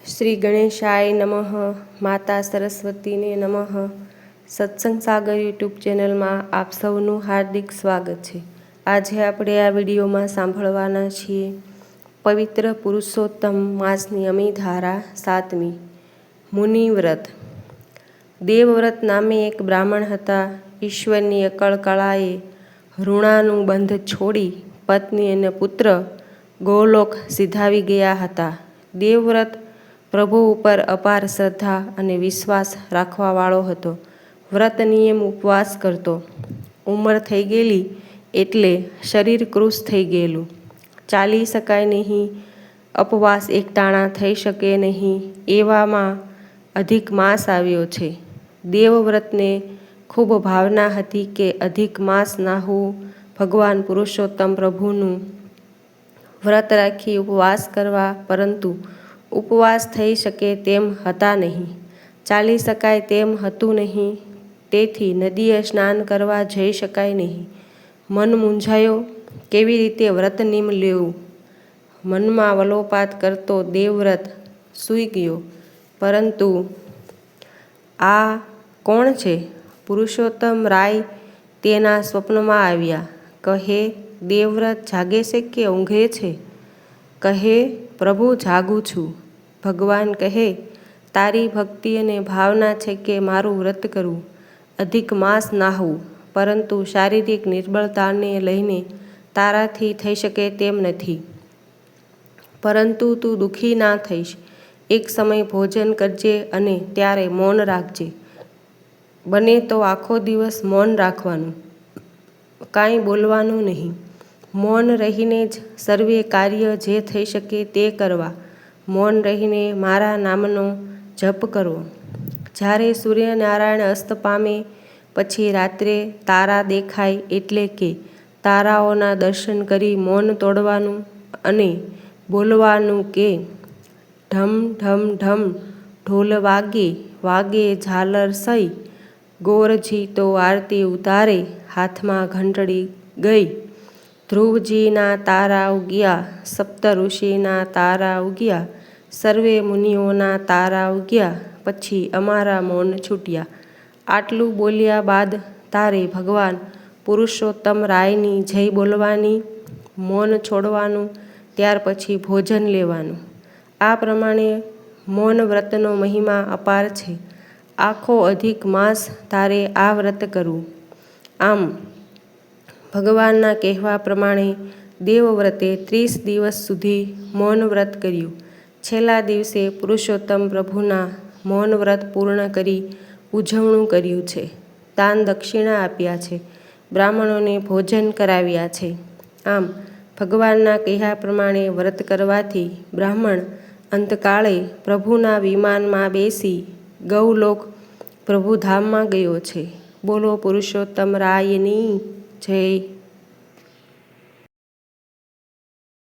શ્રી ગણેશાય નમઃ. માતા સરસ્વતીને નમઃ. સત્સંગ સાગર યુટ્યુબ ચેનલમાં આપ સૌનું હાર્દિક સ્વાગત છે. આજે આપણે આ વિડીયોમાં સાંભળવાના છીએ પવિત્ર પુરુષોત્તમ માસની અમી ધારા 7મી મુનિવ્રત. દેવવ્રત નામે એક બ્રાહ્મણ હતા. ઈશ્વરની અકળ કળાએ ઋણાનું બંધ છોડી પત્ની અને પુત્ર ગોલોક સિધાવી ગયા હતા. દેવવ્રત પ્રભુ ઉપર અપાર શ્રદ્ધા અને વિશ્વાસ રાખવાવાળો હતો. વ્રત નિયમ ઉપવાસ કરતો. ઉંમર થઈ ગયેલી એટલે શરીર કૃશ થઈ ગયેલું. ચાલી શકાય નહીં, અપવાસ એકટાણા થઈ શકે નહીં. એવામાં અધિક માસ આવ્યો છે. દેવવ્રતને ખૂબ ભાવના હતી કે અધિક માસ નાહવું, ભગવાન પુરુષોત્તમ પ્રભુનું વ્રત રાખી ઉપવાસ કરવા, પરંતુ ઉપવાસ થઈ શકે તેમ હતા નહીં, ચાલી શકાય તેમ હતું નહીં. તેથી નદીએ સ્નાન કરવા જઈ શકાય નહીં. મન મૂંઝાયો, કેવી રીતે વ્રત નિયમ લેવું. મનમાં વલોપાત કરતો દેવવ્રત સૂઈ ગયો. પરંતુ આ કોણ છે? પુરુષોત્તમ રાય તેના સ્વપ્નમાં આવ્યા. કહે, દેવવ્રત જાગે છે કે ઊંઘે છે? કહે, પ્રભુ જાગું છું. ભગવાન કહે, તારી ભક્તિ અને ભાવના છે કે મારું વ્રત કરવું, અધિક માસ નાહવું, પરંતુ શારીરિક નિર્બળતાને લઈને તારાથી થઈ શકે તેમ નથી. પરંતુ તું દુઃખી ના થઈશ. એક સમય ભોજન કરજે અને ત્યારે મૌન રાખજે. બને તો આખો દિવસ મૌન રાખવાનું, કાંઈ બોલવાનું નહીં. મૌન રહીને જ સર્વે કાર્ય જે થઈ શકે તે કરવા. મૌન રહીને મારા નામનો જપ કરવો. જ્યારે સૂર્યનારાયણ અસ્ત પામે પછી રાત્રે તારા દેખાય એટલે કે તારાઓના દર્શન કરી મૌન તોડવાનું અને બોલવાનું કે ઢમ ઢમ ઢમ ઢોલ વાગે વાગે ઝાલર સઈ, ગોરજી તો આરતી ઉતારે, હાથમાં ઘંટડી ગઈ. ધ્રુવજીના તારા ઉગ્યા, સપ્ત ઋષિના તારા ઉગ્યા, સર્વે મુનિઓના તારા ઉગ્યા, પછી અમારા મૌન છૂટ્યા. આટલું બોલ્યા બાદ તારે ભગવાન પુરુષોત્તમ રાયની જય બોલવાની, મૌન છોડવાનું, ત્યાર પછી ભોજન લેવાનું. આ પ્રમાણે મૌન વ્રતનો મહિમા અપાર છે. આખો અધિક માસ તારે આ વ્રત કરવું. આમ ભગવાનના કહેવા પ્રમાણે દેવવ્રતે 30 દિવસ સુધી મૌન વ્રત કર્યું. છેલ્લા દિવસે પુરુષોત્તમ પ્રભુના મૌન વ્રત પૂર્ણ કરી ઉજવણું કર્યું છે. દાન દક્ષિણા આપ્યા છે. બ્રાહ્મણોને ભોજન કરાવ્યા છે. આમ ભગવાનના કહ્યા પ્રમાણે વ્રત કરવાથી બ્રાહ્મણ અંતકાળે પ્રભુના વિમાનમાં બેસી ગૌલોક પ્રભુધામમાં ગયો છે. બોલો પુરુષોત્તમ રાયની જય.